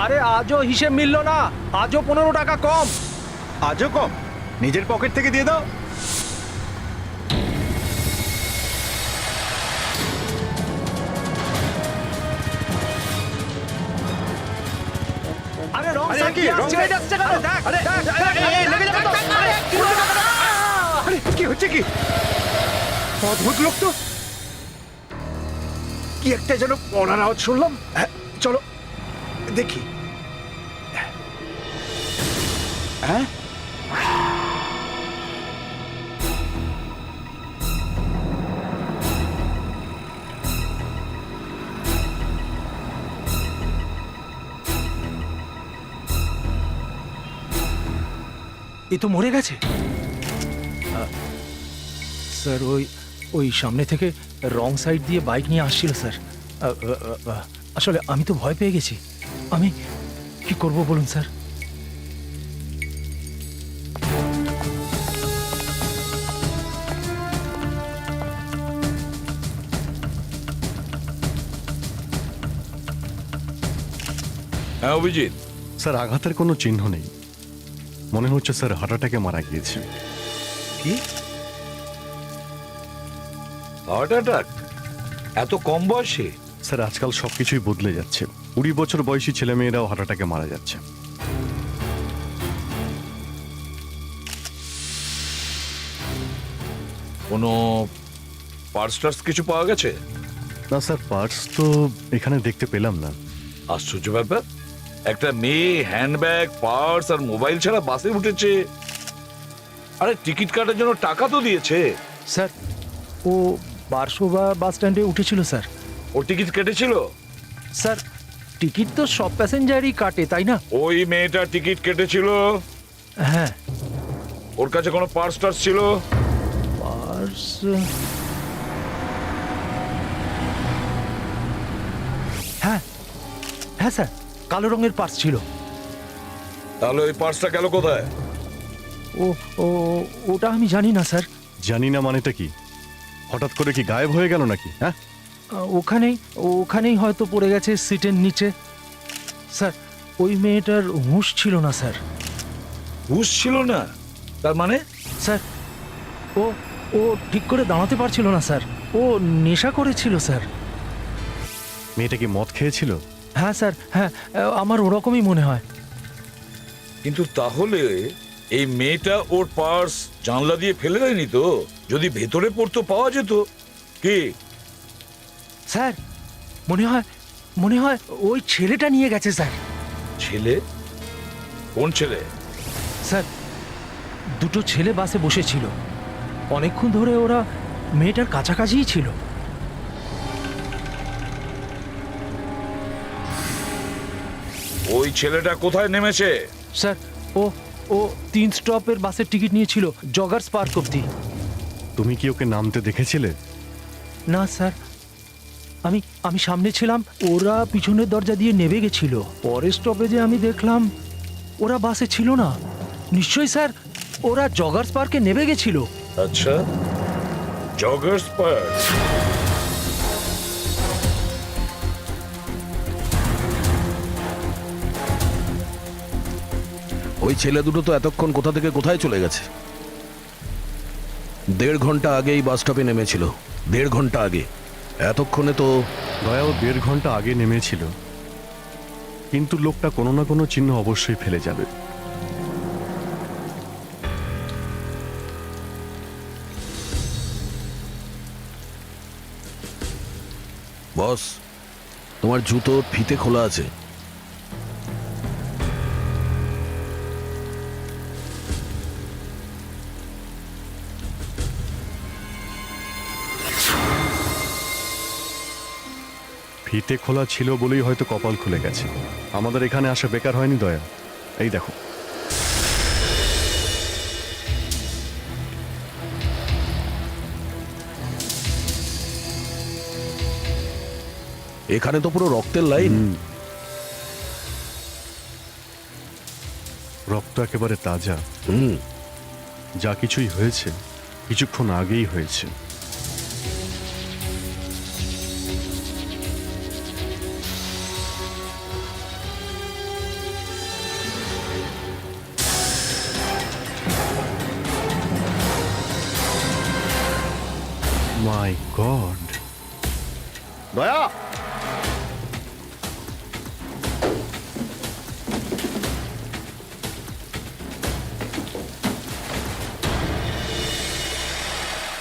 আরে আজও হিসেব মিললো না, আজও 15 টাকা কম। আজও কম? নিজের পকেট থেকে দিয়ে দাও। আরে রং আরে সাইড কি? দিয়ে রং আসছে, সাইড? যাচ্ছে কেন? দেখ, আরে, দেখ, লেগে যাবে তো। আরে কি হচ্ছে কি? অদ্ভুত লোক তো। কি একটা যেন পড়ার আওয়াজ শুনলাম। হ্যাঁ, চলো দেখি। হ্যাঁ, এ তো মরে গেছে। স্যার ওই ওই সামনে থেকে রং সাইড দিয়ে বাইক নিয়ে আসছিল স্যার। আসলে আমি তো ভয় পেয়ে গেছি। আমি কি করব বলুন স্যার? হ্যাঁ অভিজিৎ, স্যার আঘাতের কোনো চিহ্ন নেই, মনে হচ্ছে স্যার হার্ট অ্যাটাকে মারা গিয়েছে। কি হার্ট অ্যাটাক এত কম বয়সে? স্যার আজকাল সবকিছুই বদলে যাচ্ছে, 20 বছর বয়সী ছেলেমেয়েরাও হার্ট অ্যাটাকে মারা যাচ্ছে। কোনো পার্স টার্স কিছু পাওয়া গেছে? না স্যার, পার্স তো এখানে দেখতে পেলাম না। আশ্চর্য ব্যাপার, একটা মেয়ে হ্যান্ডব্যাগ, পার্স আর মোবাইল ছাড়া বাসে উঠেছে। আরে টিকিট কাটার জন্য টাকা তো দিয়েছে। স্যার ও বারসোবা বাস স্ট্যান্ডে উঠেছিল স্যার। ও টিকিট কেটেছিল? স্যার টিকিট তো সব প্যাসেঞ্জারই কাটে, তাই না? ওই মেয়েটা টিকিট কেটেছিল? হ্যাঁ। ওর কাছে কোনো পার্স টার্স ছিল? পার্স, হ্যাঁ হ্যাঁ স্যার, কালো রঙের পার্স ছিল। তাহলে ওই পার্সটা গেল কোথায়? ও ও ওটা আমি জানি না স্যার। জানি না মানেটা কি? হঠাৎ করে কি গায়েব হয়ে গেল নাকি? হ্যাঁ, ওখানেই ওখানেই হয়তো পড়ে গেছে সিটের নিচে। স্যার ওই মেয়েটার হুঁশ ছিল না স্যার। হুঁশ ছিল না? তার মানে? স্যার ও ও ঠিক করে দাঁড়াতে পারছিল না স্যার। ও নেশা করেছিল স্যার। মেয়েটা কি মদ খেয়েছিল? হ্যাঁ স্যার, হ্যাঁ, আমার ওরকমই মনে হয়। কিন্তু তাহলে এই মেয়েটা ওর পার্স জানলা দিয়ে ফেলে দেয়নি তো? যদি ভেতরে পড়তো পাওয়া যেত। কি স্যার মনে হয় ওই ছেলেটা নিয়ে গেছে স্যার। ছেলে? কোন ছেলে? স্যার দুটো ছেলে বাসে বসেছিল, অনেকক্ষণ ধরে ওরা মেয়েটার কাছাকাছিই ছিল। ওই ছেলেটা কোথায় নেমেছে? স্যার ও ও 3 স্টপের বাসের টিকিট নিয়েছিল জগার্স পার্ক অব্দি। তুমি কি ওকে নামতে দেখেছিলে? না স্যার, আমি সামনে ছিলাম, ওরা পিছনের দরজা দিয়ে নেমে গেছিল। পরের স্টপেজে আমি দেখলাম ওরা বাসে ছিল না। নিশ্চয়ই স্যার ওরা জগার্স পার্কে নেমে গেছিল। আচ্ছা, জগার্স পার্ক। ওই ছেলে দুটো তো এতক্ষণ কোথা থেকে কোথায় চলে গেছে। 1.5 ঘন্টা আগেই বাস স্টপে নেমেছিল, 1.5 ঘন্টা আগে। এতক্ষণে তো দয়াও 1.5 ঘন্টা আগে নেমেছিল, কিন্তু লোকটা কোনো না কোনো চিহ্ন অবশ্যই ফেলে যাবে। বস, তোমার জুতোর ফিতে খোলা আছে। ফিতে খোলা ছিল বলেই হয়তো কপাল খুলে গেছে। আমাদের এখানে আসা বেকার হয়নি দয়া। এই দেখো, এখানে তো পুরো রক্তের লাইন। রক্ত একেবারে তাজা। হুম, যা কিছুই হয়েছে কিছুক্ষণ আগেই হয়েছে। গড! দয়া,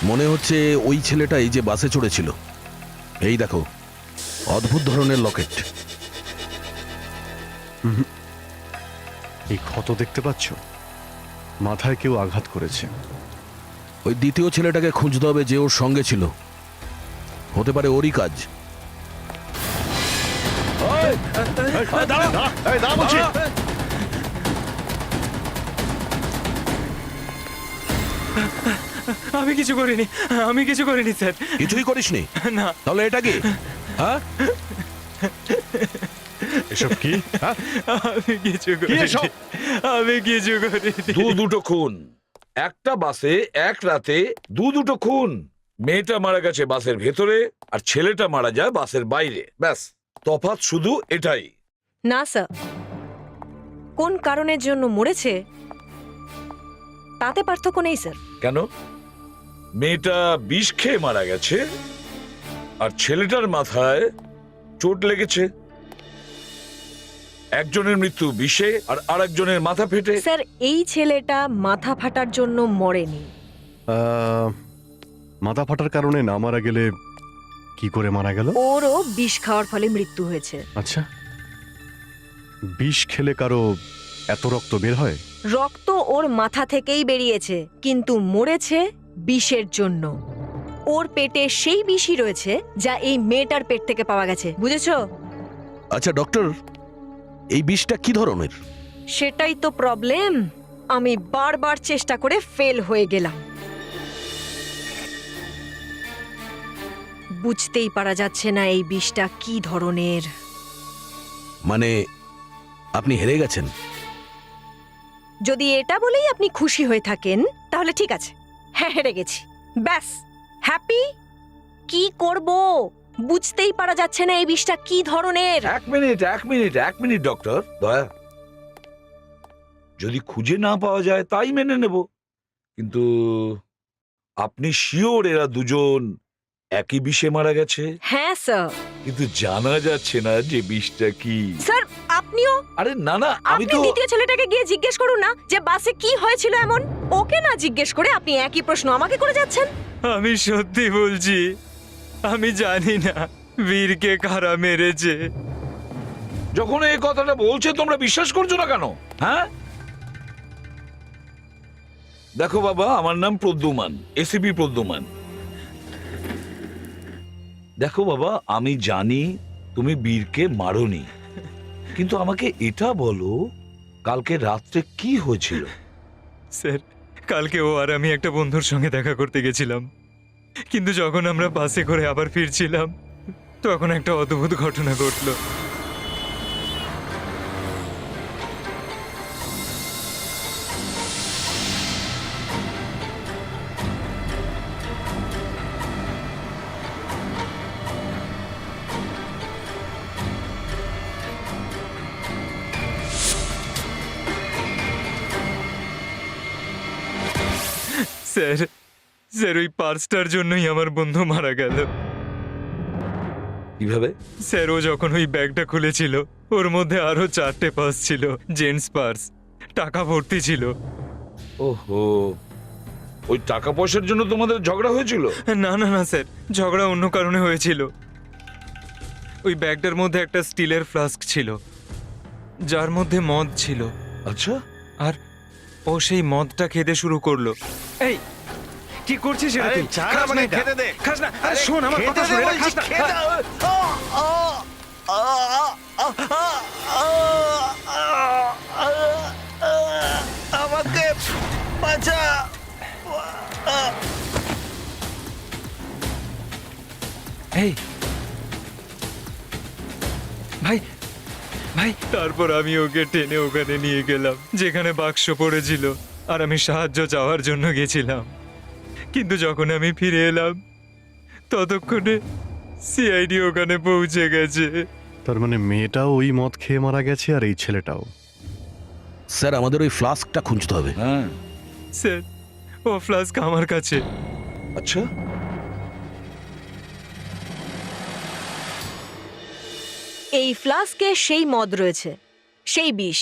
মনে হচ্ছে ওই ছেলেটাই যে বাসে চড়েছিল। এই দেখো, অদ্ভুত ধরনের লকেট। এই ক্ষত দেখতে পাচ্ছ? মাথায় কেউ আঘাত করেছে। ওই দ্বিতীয় ছেলেটাকে খুঁজতে হবে যে ওর সঙ্গে ছিল। হতে পারে ওরই কাজ। দাঁড়া বলছি। আমি কিছু করিনি, আমি কিছু করিনি স্যার। কিছুই করিসনি? না। তাহলে এটা কি? হ্যাঁ, এসব কি? হ্যাঁ? আমি কিছু কি এসব? করিনি, আমি কিছু করিনি। দুটো খুন একটা বাসে এক রাতে, দুটো খুন। মেয়েটা মারা গেছে বাসের ভেতরে আর ছেলেটা মারা যায় বাসের বাইরে। ব্যাস, তফাৎ শুধু এটাই। না স্যার, কোন কারণের জন্য মরেছে তাতে পার্থক্য নেই স্যার। কেন? মেয়েটা বিষ খেয়ে মারা গেছে আর ছেলেটার মাথায় চোট লেগেছে। একজনের মৃত্যু বিষে আর আরেকজনের মাথা ফেটে। স্যার, এই ছেলেটা মাথা ফাটার জন্য মরেনি। মাথা ফাটার কারণে না মারা গেলে কি করে মারা গেল? ওরও বিষ খাওয়ার ফলে মৃত্যু হয়েছে। আচ্ছা, বিষ খেলে কারো এত রক্ত বের হয়? রক্ত ওর মাথা থেকেই বেরিয়েছে, কিন্তু মরেছে বিষের জন্য। ওর পেটে সেই বিষই রয়েছে যা এই মেয়েটার পেট থেকে পাওয়া গেছে, বুঝেছো? আচ্ছা ডক্টর, এই বিষটা কি ধরনের? সেটাই তো প্রবলেম। আমি বারবার চেষ্টা করে ফেল হয়ে গেলাম। বুঝতেই পারা যাচ্ছে না এই বিষটা কি ধরনের। মানে আপনি হেরে গেছেন? যদি এটা বলেই আপনি খুশি হয়ে থাকেন তাহলে ঠিক আছে, হ্যাঁ হেরে গেছি, ব্যাস হ্যাপি। কি করব বুঝতেই পারা যাচ্ছে না এই বিষটা কি ধরনের। এক মিনিট ডক্টর দয়া, যদি খুঁজে না পাওয়া যায় তাই মেনে নেব, কিন্তু আপনি শিওর এরা দুজন একই বিষে মারা গেছে? হ্যাঁ স্যার। কিন্তু জানা যাচ্ছে না যে বিষটা কি। স্যার আপনিও, আরে না না, আমি আপনি তো দ্বিতীয় ছেলেটাকে গিয়ে জিজ্ঞেস করুন না যে বাসে কি হয়েছিল এমন। ওকে না জিজ্ঞেস করে আপনি একই প্রশ্ন আমাকে করে যাচ্ছেন। আমি সত্যি বলছি, আমি জানি না বীরকে কারা মেরেছে। যখন এই কথাটা বলছে তোমরা বিশ্বাস করছো না কেন? হ্যাঁ, দেখো বাবা, আমার নাম প্রদ্যুমান, এসিপি প্রদ্যুমান। দেখো বাবা, আমি জানি তুমি বীরকে মারোনি, কিন্তু আমাকে এটা বলো কালকে রাত্রে কি হয়েছিল? স্যার, কালকে ও আর আমি একটা বন্ধুর সঙ্গে দেখা করতে গেছিলাম, কিন্তু যখন আমরা বাসে করে আবার ফিরছিলাম তখন একটা অদ্ভুত ঘটনা ঘটলো। স্যার, স্যার ওই পার্সটার জন্যই আমার বন্ধু মারা গেল। কিভাবে? স্যার, ও যখন ওই ব্যাগটা খুলেছিল ওর মধ্যে আরো 4টে পার্স ছিল, জেন্টস পার্স, টাকা ভর্তি ছিল। ওহো, ওই টাকা পয়সার জন্য তোমাদের ঝগড়া হয়েছিল? না না না স্যার, ঝগড়া অন্য কারণে হয়েছিল। ওই ব্যাগটার মধ্যে একটা স্টিলের ফ্লাস্ক ছিল যার মধ্যে মদ ছিল, আচ্ছা, আর ও সেই মদটা খেতে শুরু করলো। এই কি করছিস এটা তুই? খাস না এটা। খাস না। আরে শোন আমার কথা, শোন, এটা খাস না। আমাকে বাঁচা। এই ভাই, ভাই, তারপর আমি ওকে টেনে ওখানে নিয়ে গেলাম যেখানে বাক্স পড়েছিল, আর আমি সাহায্য চাওয়ার জন্য গেছিলাম। কিন্তু যখন আমি ফিরে এলাম ততক্ষণে সিআইডি ওখানে পৌঁছে গেছে। তার মানে মেয়েটাও ওই মদ খেয়ে মারা গেছে আর এই ছেলেটাও। স্যার, আমাদের ওই ফ্লাস্কটা খুঁজতে হবে। হ্যাঁ, স্যার, ও ফ্লাস্ক আমার কাছে। আচ্ছা, এই ফ্লাস্কে সেই মদ রয়েছে, সেই বিষ,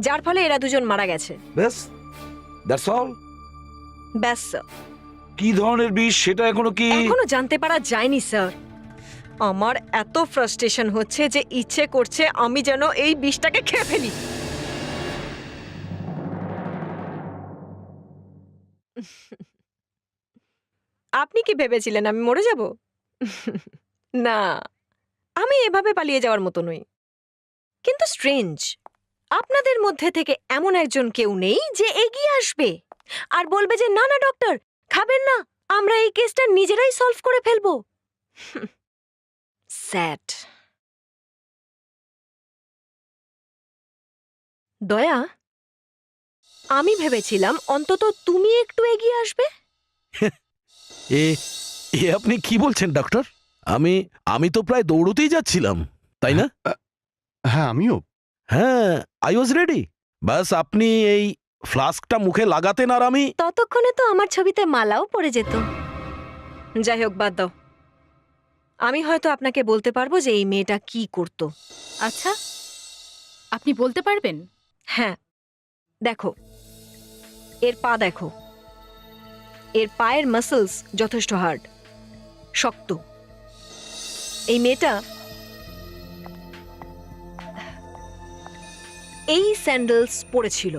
যার ফলে এরা দুজন মারা গেছে। ব্যাস, দ্যাটস অল। ব্যাস স্যার। কি ধরনের বিষ সেটা এখনো কি? এখনো জানতে পারা যায়নি স্যার। আমার এত ফ্রাস্ট্রেশন হচ্ছে যে ইচ্ছে করছে আমি যেন এই বিষটাকে খেয়ে ফেলি। আপনি কি ভেবেছিলেন আমি মরে যাব? না, আমি এভাবে পালিয়ে যাওয়ার মতো নই। কিন্তু স্ট্রেঞ্জ, আপনাদের মধ্যে থেকে এমন একজন কেউ নেই যে এগিয়ে আসবে আর বলবে যে না না ডক্টর, খাবেন না, আমরা এই কেসটা নিজেরাই সলভ করে ফেলবো। স্যাড। দয়া, আমি ভেবেছিলাম অন্তত তুমি একটু এগিয়ে আসবে। এ এ আপনি কি বলছেন ডক্টর? আমি তো প্রায় দৌড়তেই যাচ্ছিলাম, তাই না? হ্যাঁ, আমিও। হ্যাঁ, আই ওয়াজ রেডি। বাস আপনি এই ফ্লাস্কটা মুখে লাগাতেন আর আমি। ততক্ষণে তো আমার ছবিতে মালাও পড়ে যেত। যাই হোক, বাদ দাও। আমি হয়তো আপনাকে বলতে পারবো যে এই মেয়েটা কি করত। আচ্ছা, আপনি বলতে পারবেন? হ্যাঁ, দেখো, এর পা দেখো। এর পায়ের মাসলস যথেষ্ট হার্ড, শক্ত। এই মেয়েটা এই স্যান্ডেলস পরেছিল,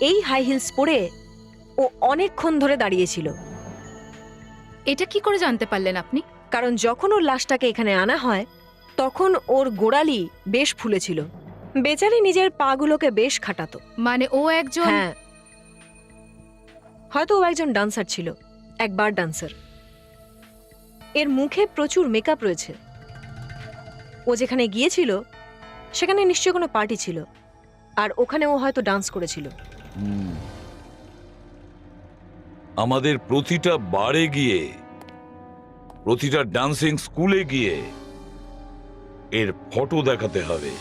এই হাই হিলস পরে ও অনেকক্ষণ ধরে দাঁড়িয়েছিল। এটা কি করে জানতে পারলেন আপনি? কারণ যখন ওর লাশটাকে এখানে আনা হয় তখন ওর গোড়ালি বেশ ফুলেছিল। বেচারি নিজের পাগুলোকে বেশ খাটাতো। মানে ও একজন? হ্যাঁ, হয়তো ও একজন ডান্সার ছিল, একবার ডান্সার। এর মুখে প্রচুর মেকআপ রয়েছে। ও যেখানে গিয়েছিল সেখানে নিশ্চয়ই কোনো পার্টি ছিল, আর ওখানে ও হয়তো ডান্স করেছিল। আমাদের প্রতিটা বারে গিয়ে, প্রতিটা ডান্সিং স্কুলে গিয়ে এর ফটো দেখাতে হবে।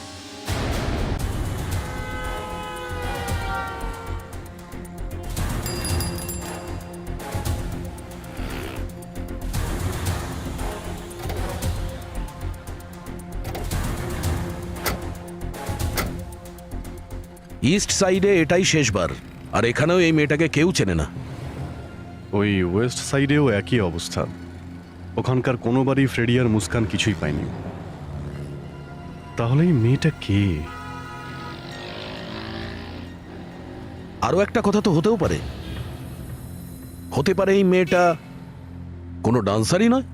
ইস্ট সাইডে এটাই শেষবার, আর এখানেও এই মেয়েটাকে কেউ চেনে না। ওই ওয়েস্ট সাইডেও একই অবস্থা। ওখানকার কোনো বাড়ি ফ্রেডি আর মুস্কান কিছুই পায়নি। তাহলে এই মেয়েটা কে? আরো একটা কথা তো হতেও পারে, হতে পারে এই মেয়েটা কোনো ডান্সারই নয়।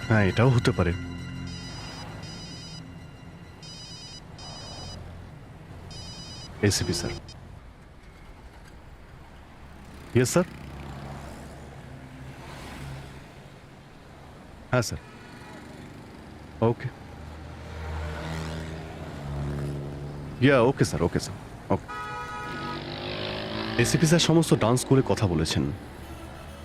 হ্যাঁ, এটাও হতে পারে। ACP sir. Yes sir. হ্যাঁ স্যার, ওকে। ওকে স্যার, ওকে স্যার, ওকে। এসিপি স্যার সমস্ত ডান্স স্কুলে কথা বলেছেন।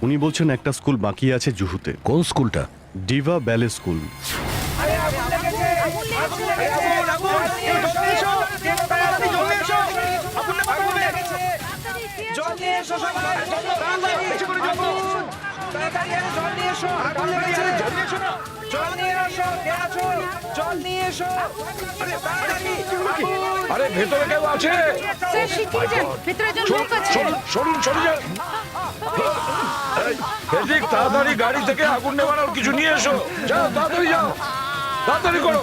উনি বলছেন একটা স্কুল বাকি আছে জুহুতে। কোন স্কুলটা? ডিভা ব্যালে স্কুল। আরে ভেতরে কেউ আছে? স্যার, শিখিয়ে যান, ভেতরে একজন লোক আছে। সরুন, সরে যান। এই, ফেডরিক, তাড়াতাড়ি গাড়ি থেকে আগুন নেভানোর কিছু নিয়ে এসো। যাও, তাড়াতাড়ি যাও, তাড়াতাড়ি করো।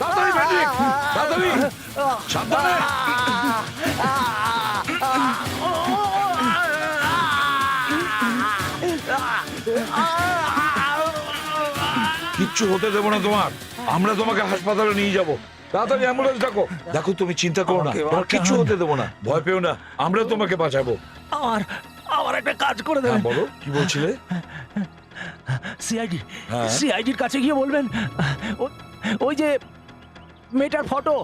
তাড়াতাড়ি ফেডরিক, তাড়াতাড়ি, সাবধানে। কিচ্ছু হতে দেবো না তোমার। আমরা তোমাকে হাসপাতালে নিয়ে যাব। তাড়াতাড়ি অ্যাম্বুলেন্স ডাকো। দেখো, তুমি চিন্তা করো না, তোমার কিচ্ছু হতে দেবো না, ভয় পেও না, আমরা তোমাকে বাঁচাবো। আমার একটা কাজ করে দেবেন। হ্যাঁ, বলো, কি বলছিলে? সিআইডি, হ্যাঁ। সিআইডির কাছে গিয়ে বলবেন ওই যে মেয়েটার ফটো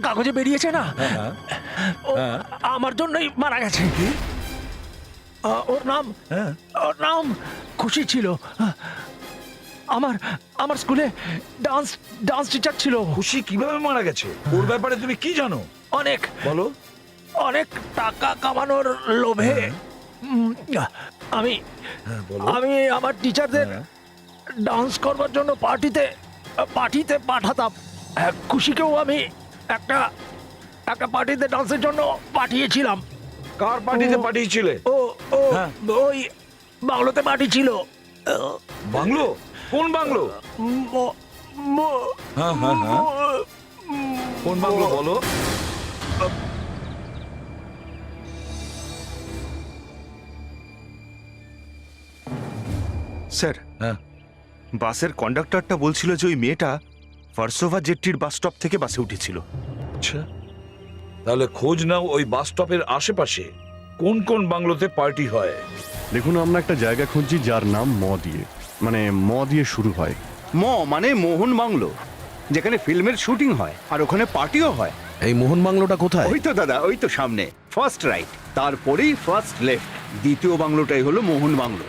কাগজে বেরিয়েছে না, হ্যাঁ, ও হ্যাঁ। আমার জন্যই মারা গেছে। ওর নাম খুশি ছিল। আমার স্কুলে ডান্স টিচার ছিল। খুশি কিভাবে মারা গেছে? ওর ব্যাপারে তুমি কি জানো? অনেক বলো। অনেক টাকা কামানোর লোভে আমি হ্যাঁ বলো আমি আমার টিচারদের ডান্স করবার জন্য পার্টিতে পাঠাতাম। খুশিকেও আমি একটা পার্টিতে ডান্সের জন্য পাঠিয়েছিলাম। কার পার্টিতে পাঠিয়েছিলে? ও ও হ্যাঁ। ওই বাংলোতে পাঠিয়েছিল। বাংলো? কোন বাংলো? ম- ম- হ্যাঁ হ্যাঁ হ্যাঁ, কোন বাংলো বলো? স্যার, হ্যাঁ। বাসের কন্ডাক্টরটা বলছিল যে ওই মেয়েটা ভার্সোভা জেটটির বাস স্টপ থেকে বাসে উঠেছিল। আচ্ছা, তাহলে খোঁজ নাও ওই বাস স্টপের আশেপাশে কোন কোন বাংলোতে পার্টি হয়। দেখুন, আমরা একটা জায়গা খুঁজছি যার নাম ম দিয়ে শুরু হয়। মানে মোহন বাংলো, যেখানে ফিল্মের শুটিং হয় আর ওখানে পার্টিও হয়। এই মোহন বাংলোটা কোথায়? ওই তো দাদা, ওই তো সামনে ফার্স্ট রাইট, তারপরেই ফার্স্ট লেফট। দ্বিতীয় বাংলোটাই হলো মোহন বাংলো।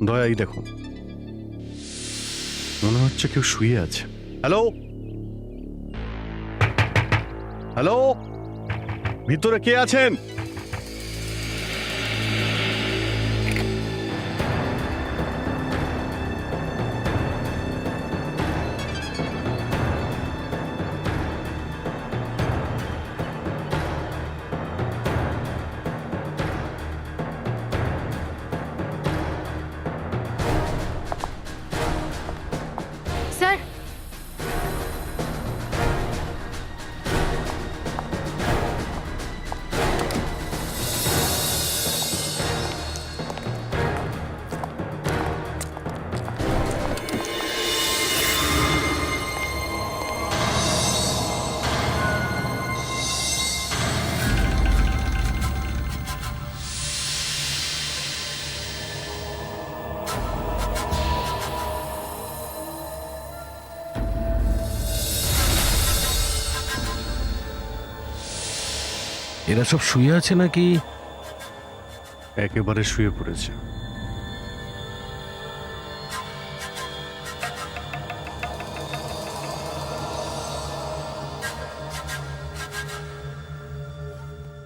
দয়া, এই দেখো, মনে হচ্ছে কেউ শুয়ে আছে। হ্যালো হ্যালো, ভিতরে কে আছেন? স্যার, এরা সব শুয়ে আছে নাকি? একেবারে শুয়ে পড়েছে।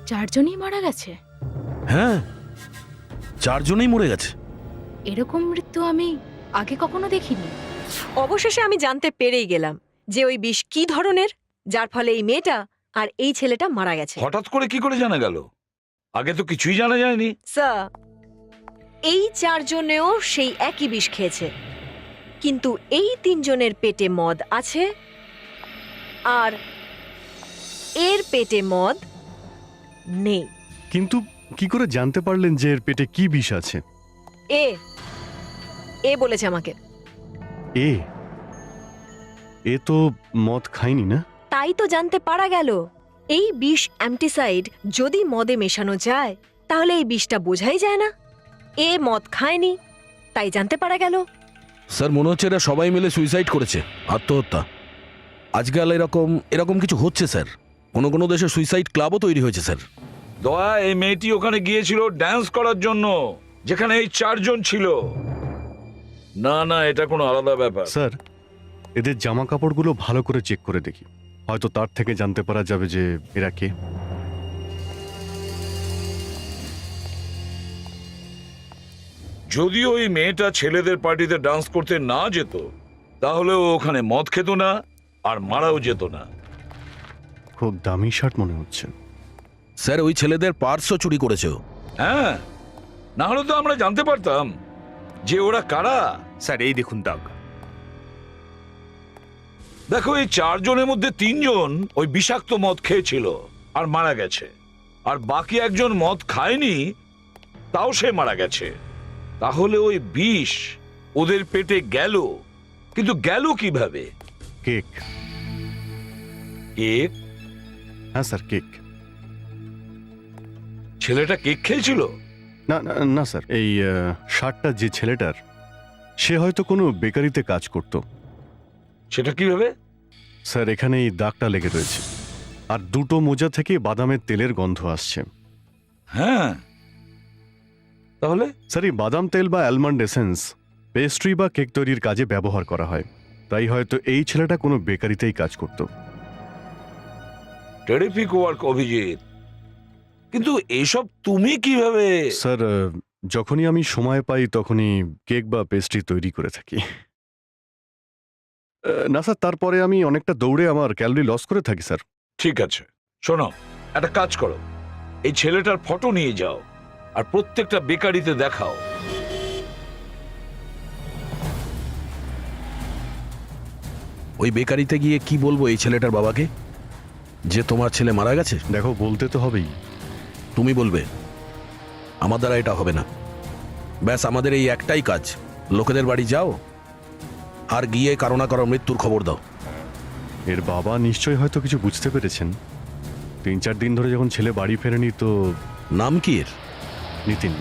চারজনই মারা গেছে। হ্যাঁ, চারজনেই মরে গেছে। এরকম মৃত্যু আমি আগে কখনো দেখিনি। অবশেষে আমি জানতে পেরেই গেলাম যে ওই বিষ কি ধরনের, যার ফলে এই মেয়েটা আর এই ছেলেটা মারা গেছে। হঠাৎ করে কি করে জানা গেল? আগে তো কিছুই জানা যায়নি। স্যার, এই চারজনেও সেই একই বিষ খেয়েছে, কিন্তু এই তিনজনের পেটে মদ আছে আর এর পেটে মদ নেই। কিন্তু কি করে জানতে পারলেন যে এর পেটে কি বিষ আছে? এ বলেছে আমাকে। এ এ তো মদ খায়নি না? তাই তো জানতে পারা গেল। এই বিষ অ্যান্টিসাইড যদি মদে মেশানো যায় তাহলে এই বিষটা বোঝাই যায় না। এ মদ খায়নি, তাই জানতে পারা গেল। স্যার, মনে হচ্ছে এরা সবাই মিলে সুইসাইড করেছে, আত্মহত্যা। আজকাল এরকম কিছু হচ্ছে স্যার। কোনো দেশে সুইসাইড ক্লাবও তৈরি হয়েছে স্যার। দয়া, এই মেয়েটি ওখানে গিয়েছিল ডান্স করার জন্য, যেখানে এই চারজন ছিল। না না, এটা কোনো আলাদা ব্যাপার। স্যার, এদের জামা কাপড়গুলো ভালো করে চেক করে দেখি, হয়তো তার থেকে জানতে পারা যাবে যে এরা কে। যদি ওই মেয়েটা ছেলেদের পার্টিতে ডান্স করতে না যেত, তাহলে ও ওখানে মদ খেত না, আর মারাও যেত না। খুব দামি শার্ট মনে হচ্ছে। স্যার ওই ছেলেদের পার্সও চুরি করেছে ও। হ্যাঁ, না হলে তো আমরা জানতে পারতাম যে ওরা কারা। স্যার এই দেখুন দাগ। দেখো, এই 4 জনের মধ্যে 3 জন ওই বিষাক্ত মদ খেয়েছিল আর মারা গেছে, আর বাকি একজন মদ খায়নি, তাও সে মারা গেছে। তাহলে ওই বিষ ওদের পেটে গেল, কিন্তু গেল কিভাবে? কেক। কেক? হ্যাঁ স্যার, কেক। ছেলেটা কেক খেয়েছিল? না না না স্যার, এই শার্টটা যে ছেলেটার, সে হয়তো কোনো বেকারিতে কাজ করত। সেটা কিভাবে? স্যার এখানে এই দাগটা লেগে রয়েছে, আর 2টো মোজা থেকে বাদামের তেলের গন্ধ আসছে। হ্যাঁ, তাহলে স্যার এই বাদাম তেল বা অ্যালমন্ড এসেন্স পেস্ট্রি বা কেক তৈরির কাজে ব্যবহার করা হয়, তাই হয়তো এই ছেলেটা কোনো বেকারিতেই কাজ করত। টেরিফিক ওয়ার্ক অভিজিৎ, কিন্তু এসব তুমি কিভাবে? স্যার যখনই আমি সময় পাই তখনই কেক বা পেস্ট্রি তৈরি করে থাকি। না স্যার, তারপরে আমি অনেকটা দৌড়ে আমার ক্যালোরি লস করে থাকি স্যার। ঠিক আছে, শোনো, একটা কাজ করো, এই ছেলেটার ফটো নিয়ে যাও আর প্রত্যেকটা বেকারিতে দেখাও। ওই বেকারিতে গিয়ে কি বলবো এই ছেলেটার বাবাকে যে তোমার ছেলে মারা গেছে? দেখো, বলতে তো হবেই। তুমি বলবে, আমার দ্বারা এটা হবে না। ব্যাস, আমাদের এই একটাই কাজ, লোকেদের বাড়ি যাও আর গিয়ে কারো না কারো মৃত্যুর খবর দাও। এর বাবা নিশ্চয়ই হয়তো কিছু বুঝতে পেরেছেন। 3-4 দিন ধরে যখন ছেলে বাড়ি ফেরেনি, তো নাম কি এর? নিতিন।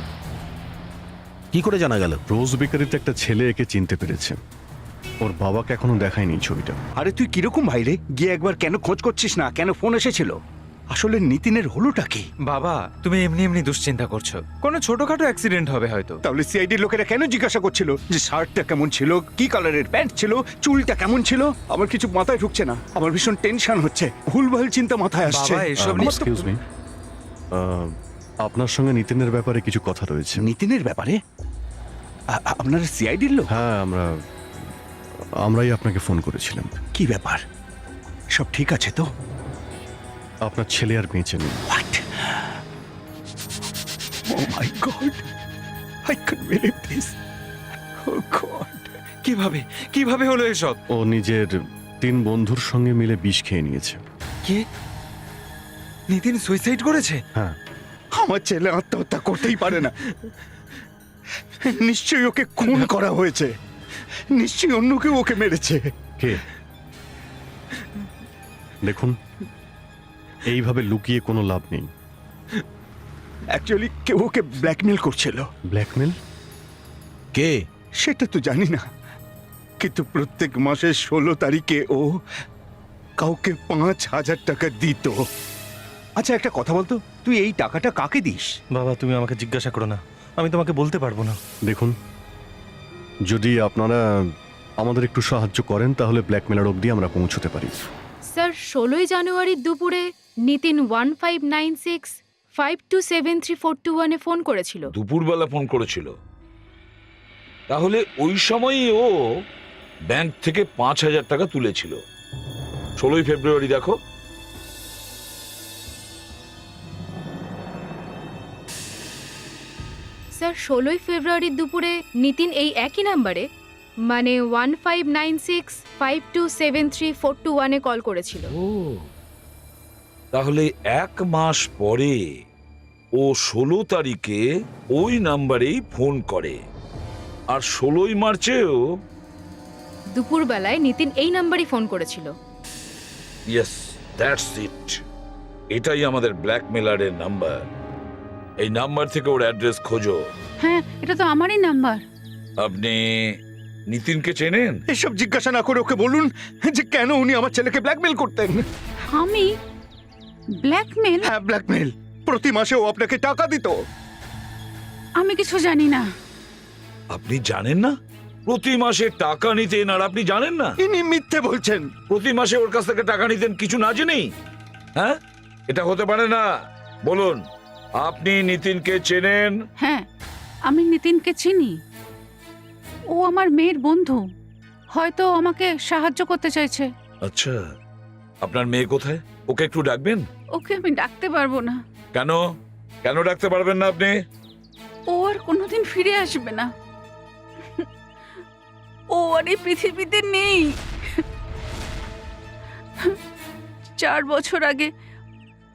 কি করে জানা গেল? রোজ বেকারিতে একটা ছেলে একে চিনতে পেরেছে। ওর বাবাকে এখনো দেখায়নি ছবিটা। আরে তুই কিরকম ভাই রে? গিয়ে একবার কেন খোঁজ করছিস না? কেন ফোন এসেছিল? আসলে নিতিনের হলোটা কি? বাবা, তুমি এমনি এমনি দুশ্চিন্তা করছো। কোনো ছোটখাটো অ্যাক্সিডেন্ট হবে হয়তো। তাহলে সিআইডির লোকেরা কেন জিজ্ঞাসা করছিল যে শার্টটা কেমন ছিল, কি কালারের প্যান্ট ছিল, চুলটা কেমন ছিল? আমার কিছু মাথায় ঢুকছে না, আমার ভীষণ টেনশন হচ্ছে, ভুলভাল চিন্তা মাথায় আসছে। বাবা, এসব নিয়ে এক্সকিউজ মি, আপনার সঙ্গে নিতিনের ব্যাপারে কিছু কথা রয়েছে। নিতিনের ব্যাপারে? আপনারা সিআইডির লোক? হ্যাঁ, আমরাই আপনাকে ফোন করেছিলাম। কি ব্যাপার? সব ঠিক আছে তো? আপনার ছেলে আর বেঁচে নেই। What? Oh my God! I can't believe this. Oh God! কিভাবে কিভাবে হলো এসব? ও নিজের 3 বন্ধুর সঙ্গে মিলে বিষ খেয়ে নিয়েছে। কে? নিতিন সুইসাইড করেছে? হ্যাঁ। আমার ছেলে আত্মহত্যা করতেই পারে না। নিশ্চয়ই ওকে খুন করা হয়েছে, নিশ্চয়ই অন্য কেউ ওকে মেরেছে। কে? দেখুন, এইভাবে লুকিয়ে কোনো লাভ নেই। অ্যাকচুয়ালি কেউ ওকে ব্ল্যাকমেল করছিল। ব্ল্যাকমেল? কে? সেটা তো জানি না, কিন্তু প্রত্যেক মাসের 16 তারিখে ও কাউকে 5,000 টাকা দিত। আচ্ছা একটা কথা বলতো, তুই এই টাকাটা কাকে দিস? বাবা, তুমি আমাকে জিজ্ঞাসা করো না, আমি তোমাকে বলতে পারবো না। দেখুন, যদি আপনারা আমাদের একটু সাহায্য করেন তাহলে ব্ল্যাকমেলার অবধি আমরা পৌঁছতে পারি। স্যার 16ই জানুয়ারির দুপুরে নিতিন 1596527342 ফোন করেছিল। দুপুরবেলা ফোন করেছিল, তাহলে ওই সময়ই ও ব্যাংক থেকে 5,000 টাকা তুলেছিল। 16ই ফেব্রুয়ারি দেখো। স্যার 16ই ফেব্রুয়ারির দুপুরে নিতিন এই একই নাম্বারে, মানে 1596527342 কল করেছিল। ও, তাহলে 1 মাস পরে ও 16 তারিখে ওই নাম্বারেই ফোন করে, আর 16ই মার্চেও। দুপুরবেলায় নিতিন এই নাম্বারই ফোন করেছিল। Yes, that's it. এটাই আমাদের ব্ল্যাকমেলারের নাম্বার। এই নাম্বার থেকে ওর অ্যাড্রেস খোঁজো। হ্যাঁ, এটা তো আমারই নাম্বার। আপনি নিতিনকে চেনেন? এসব জিজ্ঞাসা না করে ওকে বলুন যে কেন উনি আমার ছেলেকে ব্ল্যাকমেল করতেন। আমি ব্ল্যাকমেল? হ্যাঁ, ব্ল্যাকমেল। প্রতি মাসে ও আপনাকে টাকা দিত। আমি কিছু জানি না। আপনি জানেন না? প্রতি মাসে টাকা নিতেন আর আপনি জানেন না? ইনি মিথ্যে বলছেন। প্রতি মাসে ওর কাছ থেকে টাকা নিতেন কিছু না জেনেই? হ্যাঁ, এটা হতে পারে না। বলুন, আপনি নিতিনকে চেনেন? হ্যাঁ, আমি নিতিনকে চিনি। ও আমার মেয়ের বন্ধু, হয়তো আমাকে সাহায্য করতে চাইছে। আচ্ছা, আপনার মেয়ে কোথায়? ওকে একটু ডাকবেন। ওকে আমি ডাকতে পারবো না। কেন? কেন ডাকতে পারবেন না আপনি? ও আর কোনোদিন ফিরে আসবে না। ও আর এই পৃথিবীতে নেই। 4 বছর আগে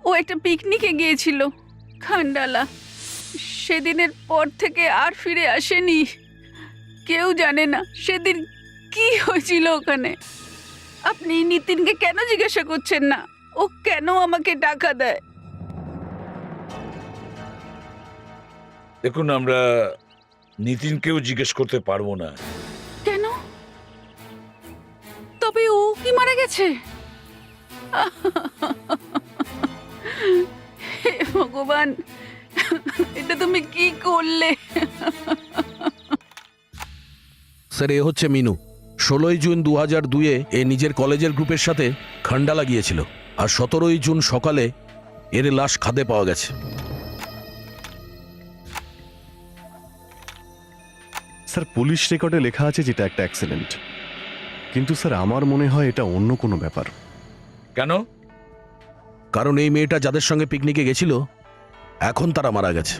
ও একটা পিকনিকে গিয়েছিল খান্ডালা। সেদিনের পর থেকে আর ফিরে আসেনি। কেউ জানে না সেদিন কি হয়েছিল ওখানে। আপনি নিতিনকে কেন জিজ্ঞাসা করছেন না ও কেন আমাকে টাকা দেয়? দেখুন, আমরা নিতিনকেও জিজ্ঞেস করতে পারবো না। কেন? তবে ও কি মারা গেছে? হে ভগবান, এটা তুমি কি করলে? স্যার, এ হচ্ছে মিনু। 16ই জুন 2002-এ এ নিজের কলেজের গ্রুপের সাথে খান্ডালা গিয়েছিল, আর 17ই জুন সকালে এর লাশ খাদে পাওয়া গেছে। স্যার, পুলিশ রেকর্ডে লেখা আছে যেটা একটা অ্যাক্সিডেন্ট, কিন্তু স্যার আমার মনে হয় এটা অন্য কোনো ব্যাপার। কেন? কারণ এই মেয়েটা যাদের সঙ্গে পিকনিকে গেছিল এখন তারা মারা গেছে।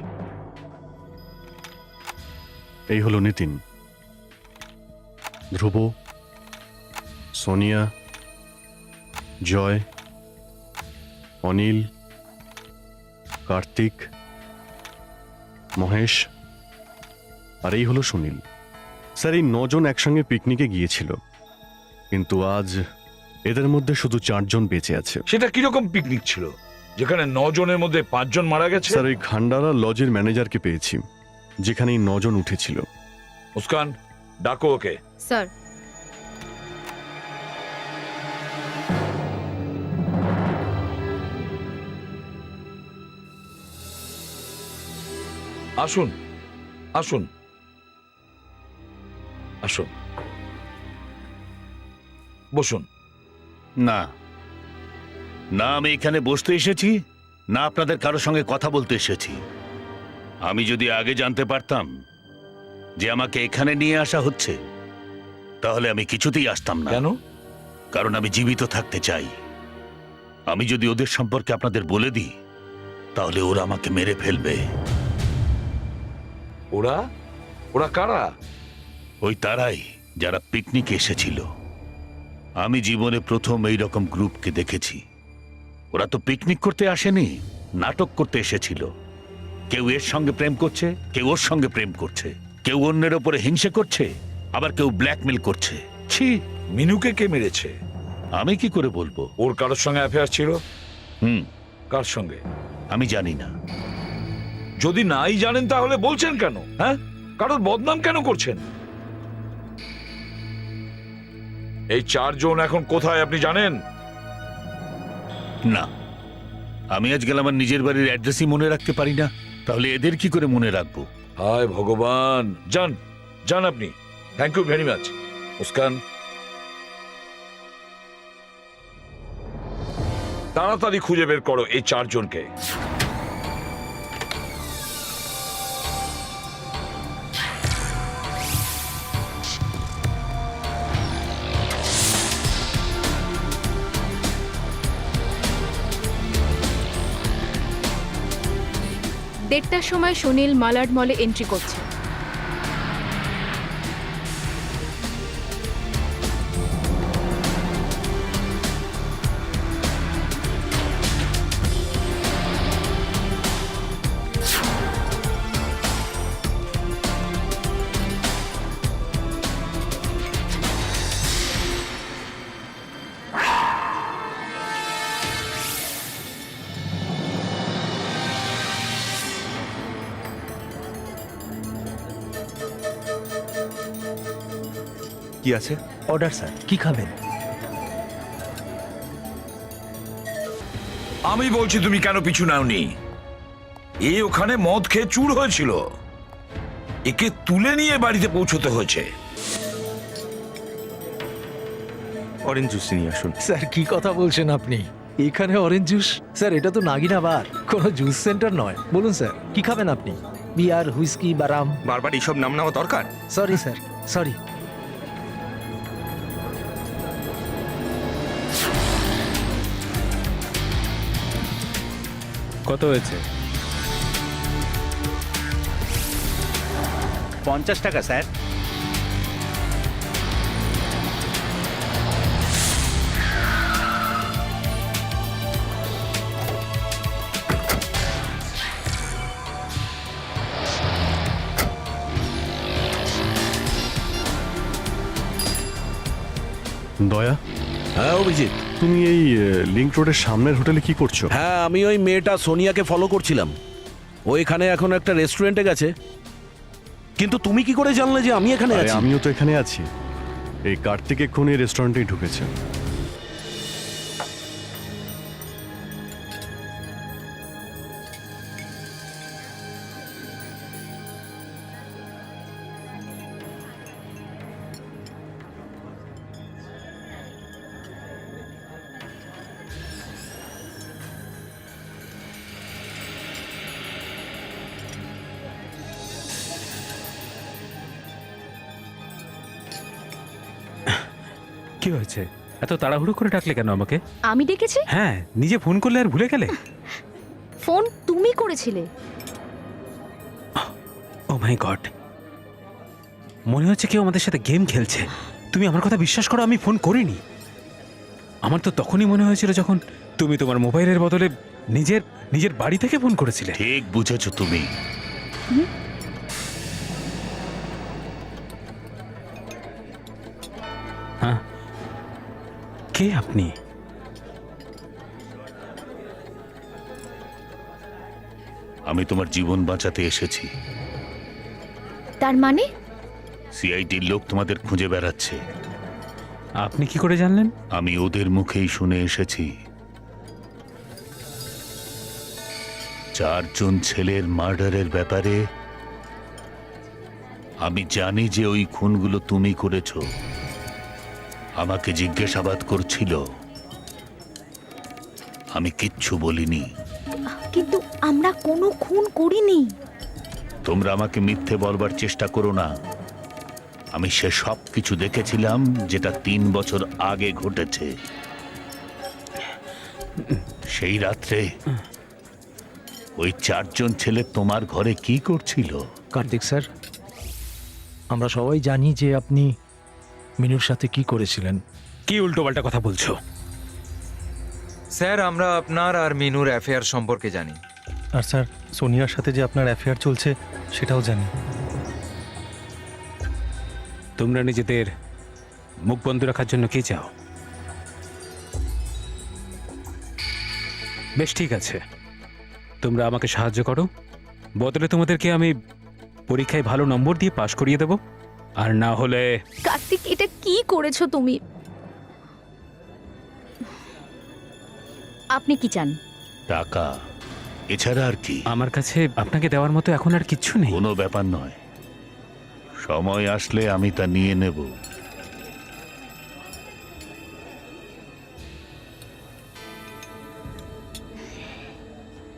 এই হলো নিতিন, ধ্রুব, সোনিয়া, জয়, অনিল, কার্তিক, মহেশ, আর এই হলো সুনীল। স্যার, এই 9 জন একসঙ্গে পিকনিকে গিয়েছিল, কিন্তু আজ এদের মধ্যে শুধু 4 জন বেঁচে আছে। সেটা কিরকম পিকনিক ছিল যেখানে 9 জনের মধ্যে 5 জন মারা গেছে? স্যার, ওই খান্ডালা লজের ম্যানেজারকে পেয়েছি, যেখানে এই 9 জন উঠেছিল। মুস্কান, ডাকো ওকে। স্যার। আসুন, আসুন, আসুন, বসুন। না না, আমি এখানে বসতে এসেছি না আপনাদের কারোর সঙ্গে কথা বলতে এসেছি। আমি যদি আগে জানতে পারতাম যে আমাকে এখানে নিয়ে আসা হচ্ছে, তাহলে আমি কিছুতেই আসতাম না। কেন? কারণ আমি জীবিত থাকতে চাই। আমি যদি ওদের সম্পর্কে আপনাদের বলে দিই, তাহলে ওরা আমাকে মেরে ফেলবে। ওরা? ওরা কারা? ওই তারাই যারা পিকনিকে এসেছিল। আমি জীবনে প্রথম এই রকম গ্রুপকে দেখেছি। ওরা তো পিকনিক করতে আসেনি, নাটক করতে এসেছিল। কেউ এর সঙ্গে প্রেম করছে, কেউ ওর সঙ্গে প্রেম করছে, কেউ অন্যের ওপরে হিংসে করছে, আবার কেউ ব্ল্যাকমেল করছে। ছি! মিনুকে কে মেরেছে? আমি কি করে বলবো? ওর কারোর সঙ্গে অ্যাফেয়ার ছিল? কার সঙ্গে? আমি জানি না। যদি নাই জানেন তাহলে বলছেন কেন? হ্যাঁ, কারোর বদনাম কেন করছেন? এই 4 জন এখন কোথায় আপনি জানেন? না, আমি আজকাল আমার নিজের বাড়ির অ্যাড্রেসই মনে রাখতে পারি না, তাহলে এদের কি করে মনে রাখবো? হায় ভগবান! যান, যান আপনি। Thank you very much. Muskan, তাড়াতাড়ি খুঁজে বের করো এই 4 জনকে। দেড়টার সময় সুনীল মালাড মলে এন্ট্রি করছে। কি আছে? Order sir. কি খাবেন? আমি বলছি তুমি কেন পিছু নাওনি? এ ওখানে মদ খেয়ে চুর হয়েছিল, একে তুলে নিয়ে বাড়িতে পৌঁছতে হয়েছে। অরেঞ্জ জুস নিয়ে আসুন। স্যার, কি কথা বলছেন আপনি? এখানে অরেঞ্জ জুস? স্যার, এটা তো নাগিনা বার, কোনো জুস সেন্টার নয়। বলুন স্যার, কি খাবেন আপনি? বিয়ার, হুইস্কি বা রাম? বারবার এইসব নাম নেওয়া দরকার? Sorry sir, sorry. কত হয়েছে? 50 টাকা স্যার। দয়া, হ্যাঁ অভিজিৎ। তুমি এই লিংক রোডের সামনের হোটেলে কি করছো? হ্যাঁ, আমি ওই মেয়েটা সোনিয়াকে ফলো করছিলাম। ও এখানে এখন একটা রেস্টুরেন্টে গেছে। কিন্তু তুমি কি করে জানলে যে আমি এখানে আরে আছি? আমিও তো এখানে আছি। এই কার্তিক এক্ষুনি রেস্টুরেন্টেই ঢুকেছে। কি হয়েছে? এত তাড়াহুড়ো করে ডাকলে কেন আমাকে? আমি ডেকেছি? হ্যাঁ, নিজে ফোন করলে আর ভুলে গেলে? ফোন তুমি করেছিলে। ও মাই গড, মনে হচ্ছে কেউ আমাদের সাথে গেম খেলছে। তুমি আমার কথা বিশ্বাস করো, আমি ফোন করিনি। আমার তো তখনই মনে হয়েছিল যখন তুমি তোমার মোবাইলের বদলে নিজের নিজের বাড়ি থেকে ফোন করেছিলে। ঠিক বুঝেছো তুমি। হ্যাঁ, কে আপনি? আমি তোমার জীবন বাঁচাতে এসেছি। তার মানে? সিআইডির লোক তোমাদের খুঁজে বেড়াচ্ছে। আপনি কি করে জানলেন? আমি ওদের মুখেই শুনে এসেছি। 4 জন ছেলের মার্ডারের ব্যাপারে আমি জানি যে ওই খুনগুলো তুমি করেছো। আমাকে জিজ্ঞাসাবাদ করছিল, আমি কিচ্ছু বলিনি। কিন্তু আমরা কোনো খুন করিনি। তোমরা আমাকে মিথ্যে বলবার চেষ্টা করো না। আমি সে সব কিছু দেখেছিলাম যেটা 3 বছর আগে ঘটেছে। সেই রাত্রে ওই 4 জন ছেলে তোমার ঘরে কি করছিল? কার্তিক স্যার, আমরা সবাই জানি যে আপনি মিনুর সাথে কি করেছিলেন। কি উল্টোপাল্টা কথা বলছো? স্যার, আমরা আপনার আর মিনুর অ্যাফেয়ার সম্পর্কে জানি। আর স্যার, সোনিয়ার সাথে যে আপনার অ্যাফেয়ার চলছে সেটাও জানি। তোমরা নিজেদের মুখ বন্ধ রাখার জন্য কি চাও? বেশ, ঠিক আছে, তোমরা আমাকে সাহায্য করো, বদলে তোমাদেরকে আমি পরীক্ষায় ভালো নম্বর দিয়ে পাশ করিয়ে দেব। আর না হলে... কার্তিক, এটা কি করেছো তুমি? আপনি কি চান? টাকা, এছাড়া আর কি? আমার কাছে আপনাকে দেওয়ার মতো এখন আর কিচ্ছু নেই। কোনো ব্যাপার নয়, সময় আসলে আমি তা নিয়ে নেব।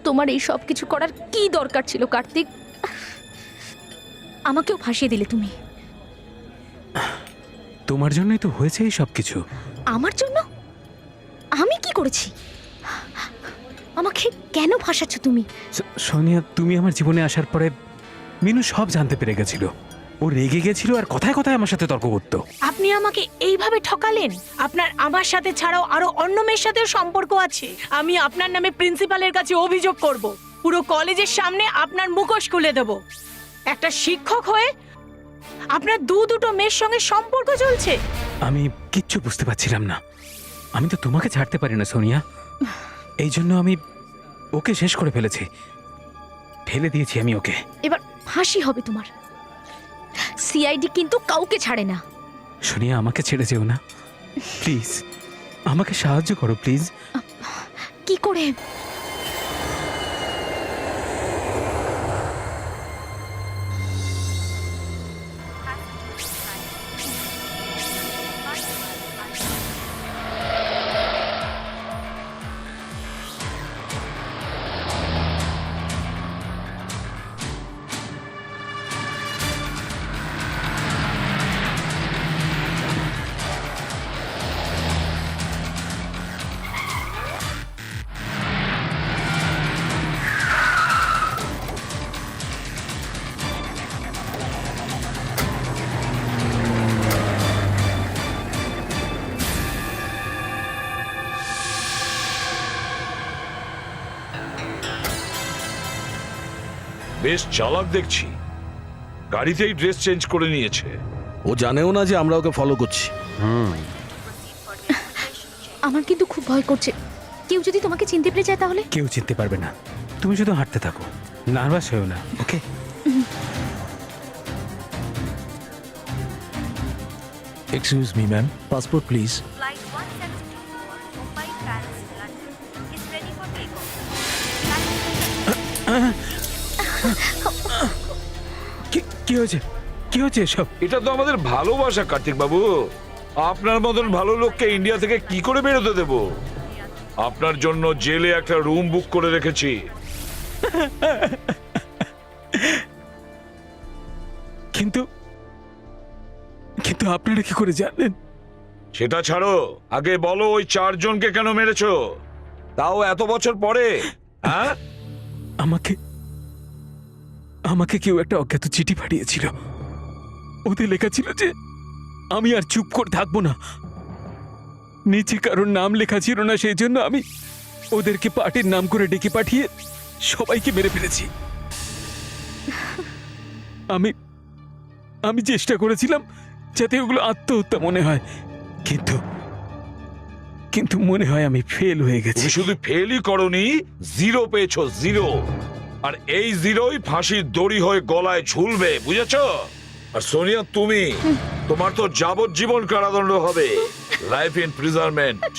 তোমার এই সব কিছু করার কি দরকার ছিল কার্তিক? আমাকেও ফাঁসিয়ে দিলে তুমি। তোমার জন্যই তো হয়েছে এই সব কিছু। আমার জন্য? আমি কি করেছি? আমাকে কেন ফাঁসাচ্ছ তুমি? সোনিয়া, তুমি আমার জীবনে আসার পরে মিনু সব জানতে পেরে গেছিল। ও রেগে গেছিল আর কথায় কথায় আমার সাথে তর্ক করতো। আপনি আমাকে এইভাবে ঠকালেন? আপনার আমার সাথে ছাড়াও আরো অন্য মেয়ের সাথেও সম্পর্ক আছে। আমি আপনার নামে প্রিন্সিপালের কাছে অভিযোগ করব। পুরো কলেজের সামনে আপনার মুখোশ খুলে দেব। একটা শিক্ষক হয়ে আপনার দুটো মেয়ের সঙ্গে সম্পর্ক চলছে। আমি কিচ্ছু বুঝতে পারছিলাম না। আমি তো তোমাকে ছাড়তে পারি না সোনিয়া, এই জন্য আমি ওকে শেষ করে ফেলেছি, ফেলে দিয়েছি আমি ওকে। এবার ফাঁসি হবে তোমার। সিআইডি কিন্তু কাউকে ছাড়ে না। সোনিয়া, আমাকে ছেড়ে যেও না প্লিজ, আমাকে সাহায্য করো প্লিজ। কি করে? বেশ চালাক দেখছি, গাড়িতেই ড্রেস চেঞ্জ করে নিয়েছে। ও জানেও না যে আমরা ওকে ফলো করছি। আমার কিন্তু খুব ভয় করছে, কেউ যদি তোমাকে চিনতে পেরে যায় তাহলে? কেউ চিনতে পারবে না, তুমি শুধু হাঁটতে থাকো, নার্ভাস হয়েও না, okay? Excuse me ma'am, passport please. Flight 172 Mumbai, Paris, London is ready for takeoff. কি হয়েছে, কি হয়েছে এসব? এটা তো আমাদের ভালোবাসা কার্তিক বাবু। আপনার মতন ভালো লোককে ইন্ডিয়া থেকে কি করে বেরোতে দেব? আপনার জন্য জেলে একটা রুম বুক করে রেখেছি। কিন্তু কিন্তু আপনারা কি করে জানলেন? সেটা ছাড়ো, আগে বলো ওই 4 জনকে কেন মেরেছো, তাও এত বছর পরে? হ্যাঁ, আমাকে আমাকে কেউ একটা অজ্ঞাত চিঠি পাঠিয়েছিল। ওতে লেখা ছিল যে আমি আর চুপ করে থাকবো না। নিচে কারোর নাম লেখা ছিল না, সেই জন্য আমি ওদেরকে পার্টির নাম করে ডেকে পাঠিয়ে সবাইকে মেরে ফেলেছি। আমি আমি চেষ্টা করেছিলাম যাতে ওগুলো আত্মহত্যা মনে হয়, কিন্তু কিন্তু মনে হয় আমি ফেল হয়ে গেছি। তুমি শুধু ফেলই করনি, 0 পেয়েছো, 0। আর এই 0ই ফাঁসির দড়ি হয়ে গলায় ঝুলবে, বুঝেছো? আর সোনিয়া, তুমি, তোমার তো যাবজ্জীবন কারাদণ্ড হবে, লাইফ ইন প্রিজারমেন্ট।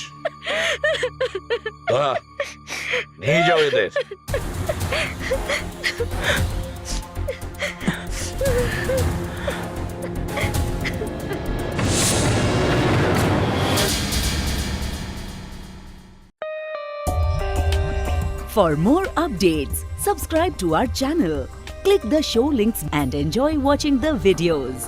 নিয়ে যাও এদের। For more updates, subscribe to our channel, click the show links and enjoy watching the videos.